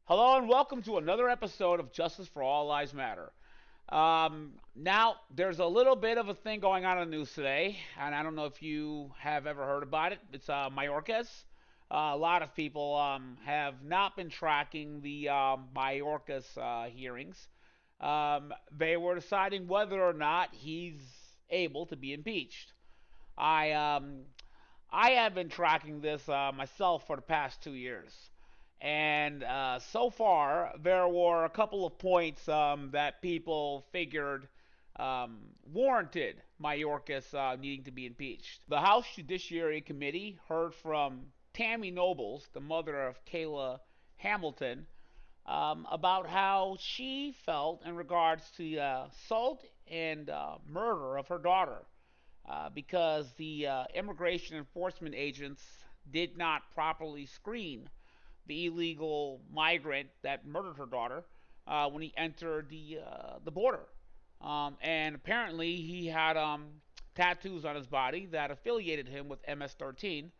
Hello and welcome to another episode of Justice for All Lives Matter. Now, there's a little bit of a thing going on in the news today, and I don't know if you have ever heard about it. It's Mayorkas. A lot of people have not been tracking the Mayorkas hearings. They were deciding whether or not he's able to be impeached. I um, I have been tracking this myself for the past 2 years. And so far, there were a couple of points that people figured warranted Mayorkas needing to be impeached. The House Judiciary Committee heard from Tammy Nobles, the mother of Kayla Hamilton, about how she felt in regards to the assault and murder of her daughter because the immigration enforcement agents did not properly screen the illegal migrant that murdered her daughter when he entered the border. And apparently he had tattoos on his body that affiliated him with MS-13,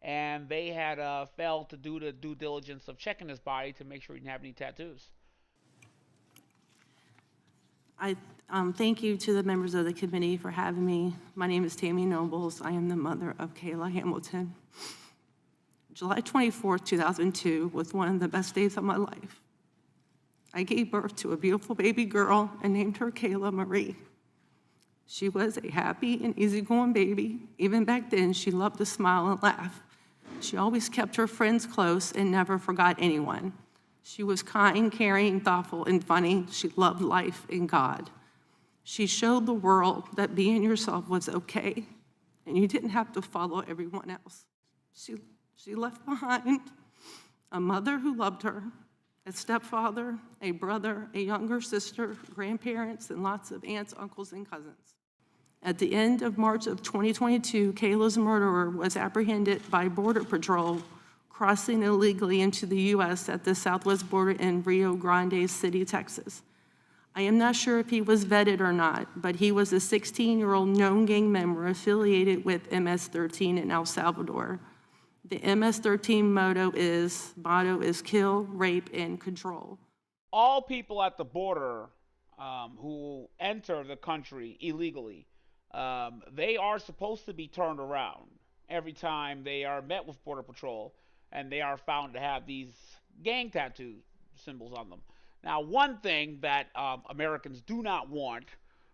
and they had failed to do the due diligence of checking his body to make sure he didn't have any tattoos. I thank you to the members of the committee for having me. My name is Tammy Nobles. I am the mother of Kayla Hamilton. July 24th, 2002 was one of the best days of my life. I gave birth to a beautiful baby girl and named her Kayla Marie. She was a happy and easygoing baby. Even back then, she loved to smile and laugh. She always kept her friends close and never forgot anyone. She was kind, caring, thoughtful, and funny. She loved life and God. She showed the world that being yourself was okay, and you didn't have to follow everyone else. She left behind a mother who loved her, a stepfather, a brother, a younger sister, grandparents, and lots of aunts, uncles, and cousins. At the end of March of 2022, Kayla's murderer was apprehended by Border Patrol crossing illegally into the U.S. at the southwest border in Rio Grande City, Texas. I am not sure if he was vetted or not, but he was a 16-year-old known gang member affiliated with MS-13 in El Salvador. The MS-13 motto is kill, rape, and control. All people at the border who enter the country illegally, they are supposed to be turned around every time they are met with Border Patrol and they are found to have these gang tattoo symbols on them. Now, one thing that Americans do not want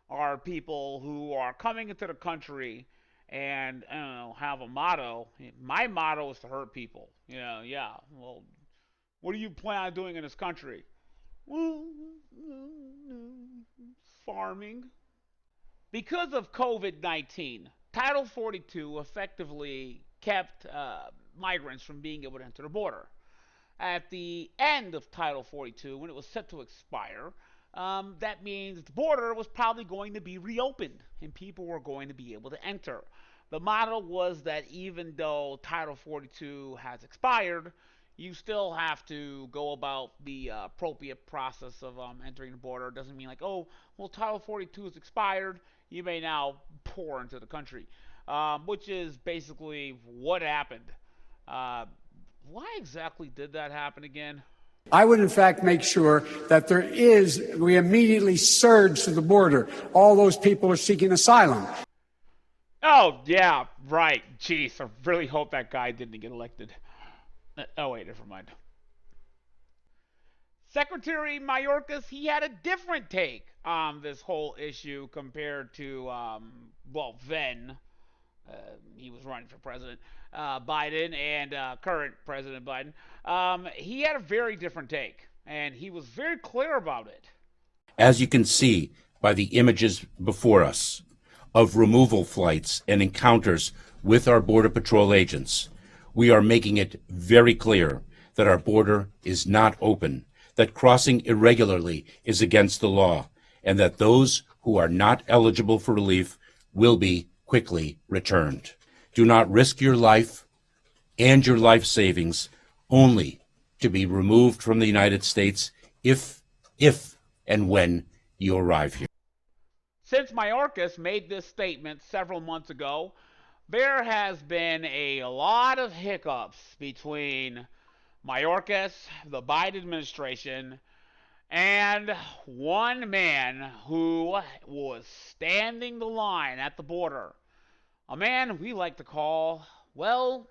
are people who are coming into the country and I don't know, have a motto. My motto is to hurt people. Yeah. Well, what do you plan on doing in this country? Well, farming. Because of COVID-19, Title 42 effectively kept migrants from being able to enter the border. At the end of Title 42, when it was set to expire, that means the border was probably going to be reopened and people were going to be able to enter. The model was that even though Title 42 has expired, you still have to go about the appropriate process of entering the border. It doesn't mean like, oh, well, Title 42 is expired, you may now pour into the country, which is basically what happened. Uh, why exactly did that happen again? I would, in fact, make sure that we immediately surge to the border. All those people are seeking asylum. Oh, yeah, right. Jeez, I really hope that guy didn't get elected. Oh, wait, never mind. Secretary Mayorkas, he had a different take on this whole issue compared to, then he was running for president, Biden, and current President Biden. He had a very different take, and he was very clear about it. As you can see by the images before us of removal flights and encounters with our Border Patrol agents, we are making it very clear that our border is not open, that crossing irregularly is against the law, and that those who are not eligible for relief will be quickly returned. Do not risk your life and your life savings only to be removed from the United States if and when you arrive here. Since Mayorkas made this statement several months ago, there has been a lot of hiccups between Mayorkas, the Biden administration, and one man who was standing the line at the border. A man we like to call, well,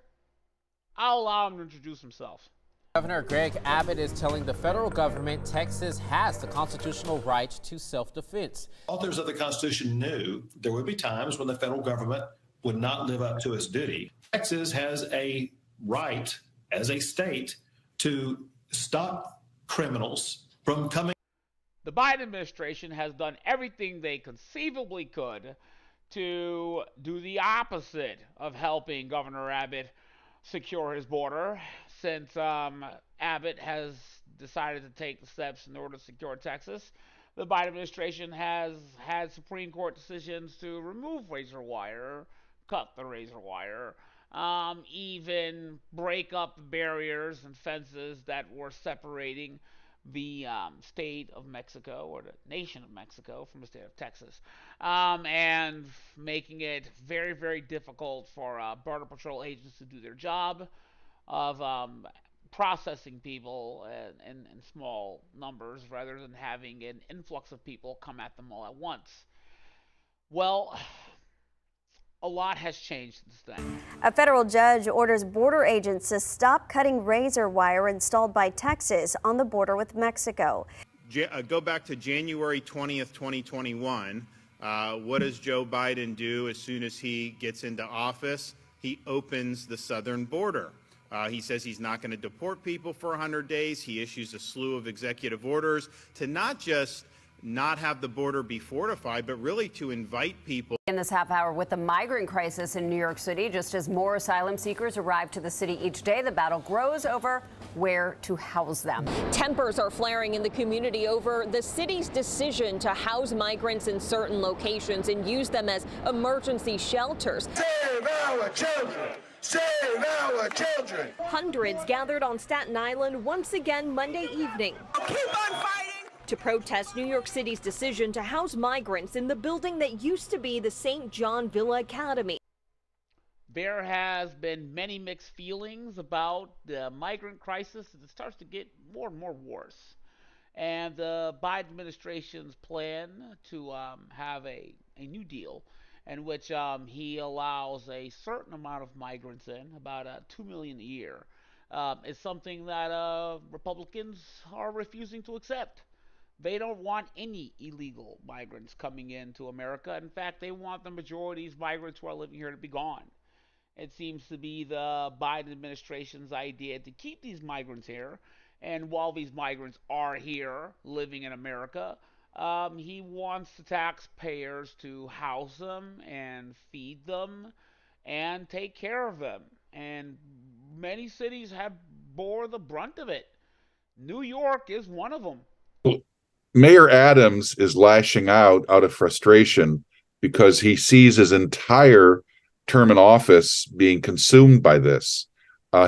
I'll allow him to introduce himself. Governor Greg Abbott is telling the federal government Texas has the constitutional right to self-defense. Authors of the Constitution knew there would be times when the federal government would not live up to its duty. Texas has a right as a state to stop criminals from coming. The Biden administration has done everything they conceivably could to do the opposite of helping Governor Abbott secure his border, since Abbott has decided to take the steps in order to secure Texas. The Biden administration has had Supreme Court decisions to remove razor wire, cut the razor wire, even break up barriers and fences that were separating the state of Mexico, or the nation of Mexico, from the state of Texas, and making it very, very difficult for Border Patrol agents to do their job of processing people in small numbers rather than having an influx of people come at them all at once. Well, a lot has changed since then. A federal judge orders border agents to stop cutting razor wire installed by Texas on the border with Mexico. Go back to January 20th, 2021. What does Joe Biden do as soon as he gets into office? He opens the southern border. He says he's not going to deport people for 100 days. He issues a slew of executive orders to not just not have the border be fortified, but really to invite people. In this half hour, with the migrant crisis in New York City, just as more asylum seekers arrive to the city each day, the battle grows over where to house them. Tempers are flaring in the community over the city's decision to house migrants in certain locations and use them as emergency shelters. Save our children! Save our children! Hundreds gathered on Staten Island once again Monday evening. Keep on fighting! To protest New York City's decision to house migrants in the building that used to be the St. John Villa Academy. There has been many mixed feelings about the migrant crisis as it starts to get more and more worse. And the Biden administration's plan to have a New Deal in which he allows a certain amount of migrants in, about 2 million a year, is something that Republicans are refusing to accept. They don't want any illegal migrants coming into America. In fact, they want the majority of these migrants who are living here to be gone. It seems to be the Biden administration's idea to keep these migrants here. And while these migrants are here living in America, he wants the taxpayers to house them and feed them and take care of them. And many cities have bore the brunt of it. New York is one of them. Mayor Adams is lashing out of frustration because he sees his entire term in office being consumed by this.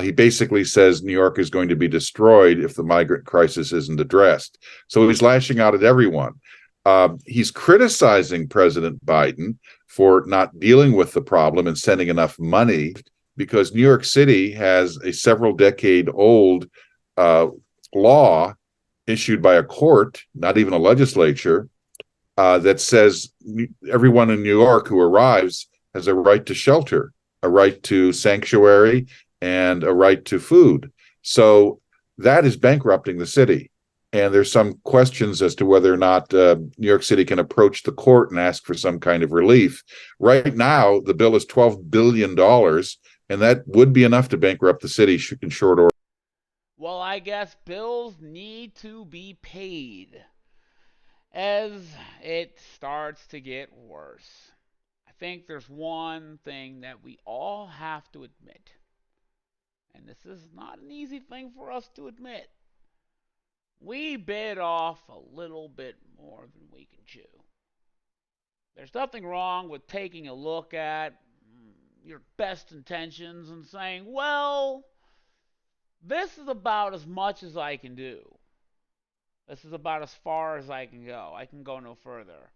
He basically says New York is going to be destroyed if the migrant crisis isn't addressed. So he's lashing out at everyone. He's criticizing President Biden for not dealing with the problem and sending enough money, because New York City has a several-decade-old law issued by a court, not even a legislature, that says everyone in New York who arrives has a right to shelter, a right to sanctuary, and a right to food. So that is bankrupting the city. And there's some questions as to whether or not New York City can approach the court and ask for some kind of relief. Right now, the bill is $12 billion, and that would be enough to bankrupt the city in short order. Well, I guess bills need to be paid as it starts to get worse. I think there's one thing that we all have to admit, and this is not an easy thing for us to admit. We bit off a little bit more than we can chew. There's nothing wrong with taking a look at your best intentions and saying, well, this is about as much as I can do. This is about as far as I can go. I can go no further.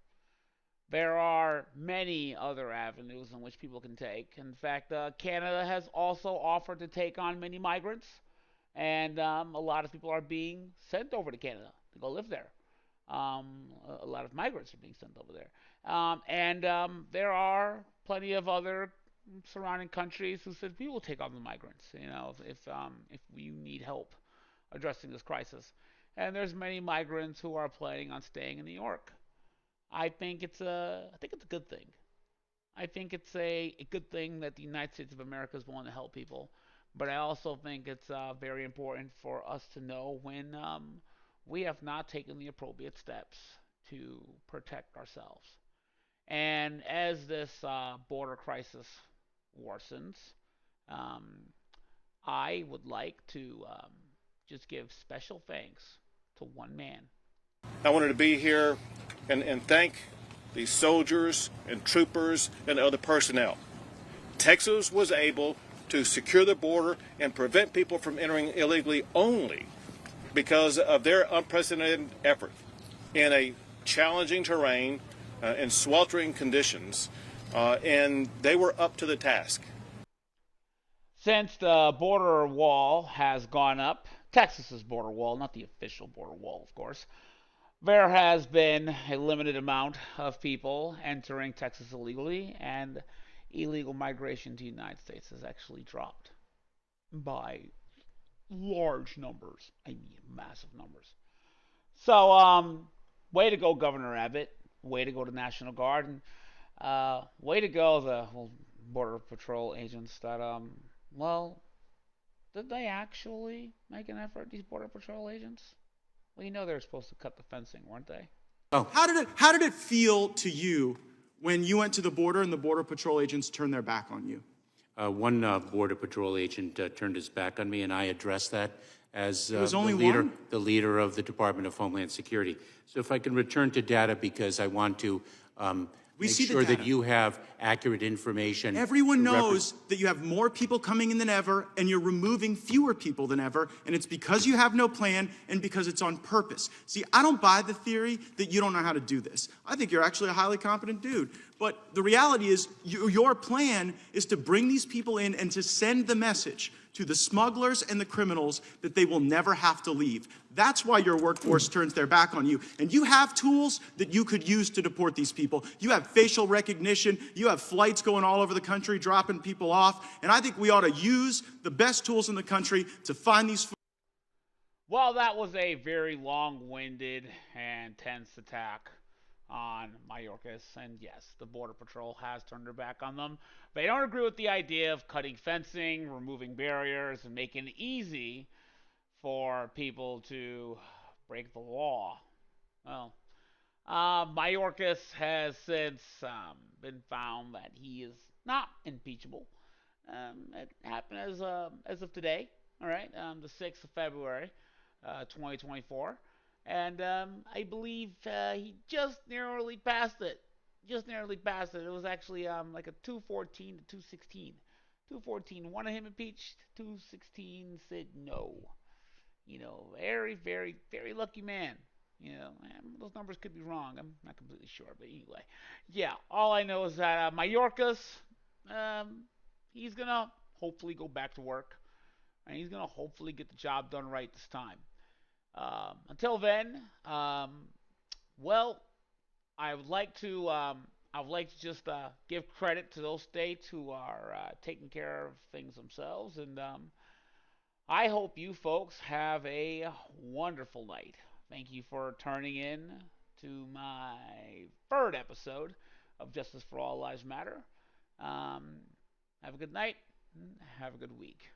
There are many other avenues in which people can take. In fact, Canada has also offered to take on many migrants. and a lot of people are being sent over to Canada to go live there. A lot of migrants are being sent over there, and there are plenty of other surrounding countries who said we will take on the migrants. If you need help addressing this crisis, and there's many migrants who are planning on staying in New York. I think it's a good thing. I think it's a good thing that the United States of America is willing to help people. But I also think it's very important for us to know when we have not taken the appropriate steps to protect ourselves. And as this border crisis worsens, um, I would like to just give special thanks to one man. I wanted to be here and thank the soldiers and troopers and other personnel. Texas was able to secure the border and prevent people from entering illegally only because of their unprecedented effort in a challenging terrain and sweltering conditions, and they were up to the task. Since the border wall has gone up, Texas's border wall, not the official border wall, of course, there has been a limited amount of people entering Texas illegally, and illegal migration to the United States has actually dropped by large numbers. I mean, massive numbers. So, way to go, Governor Abbott. Way to go to National Guard, and way to go the Border Patrol agents that, did they actually make an effort, these Border Patrol agents? Well, they were supposed to cut the fencing, weren't they? Oh. How did it feel to you when you went to the border and the Border Patrol agents turned their back on you? One Border Patrol agent turned his back on me, and I addressed that as There was the only leader, one? the leader of the Department of Homeland Security. So if I can return to data, because I want to We make see the sure that data. you have accurate information. Everyone to knows that you have more people coming in than ever, and you're removing fewer people than ever, and it's because you have no plan and because it's on purpose. See, I don't buy the theory that you don't know how to do this. I think you're actually a highly competent dude. But the reality is, your plan is to bring these people in and to send the message to the smugglers and the criminals that they will never have to leave. That's why your workforce turns their back on you. And you have tools that you could use to deport these people. You have facial recognition. You have flights going all over the country, dropping people off. And I think we ought to use the best tools in the country to find these. Well, that was a very long-winded and tense attack on Mayorkas, and yes, the Border Patrol has turned their back on them. They don't agree with the idea of cutting fencing, removing barriers, and making it easy for people to break the law. Well, Mayorkas has since been found that he is not impeachable. It happened as of today, all right, the 6th of February, 2024. And I believe he just narrowly passed it. Just narrowly passed it. It was actually like a 214 to 216. 214 wanted him impeached. 216 said no. Very, very, very lucky man. Those numbers could be wrong. I'm not completely sure, but anyway, yeah. All I know is that Mayorkas, he's gonna hopefully go back to work, and he's gonna hopefully get the job done right this time. Until then, well, I would like to just give credit to those states who are taking care of things themselves, and I hope you folks have a wonderful night. Thank you for turning in to my third episode of Justice for All Lives Matter. Have a good night. Have a good week.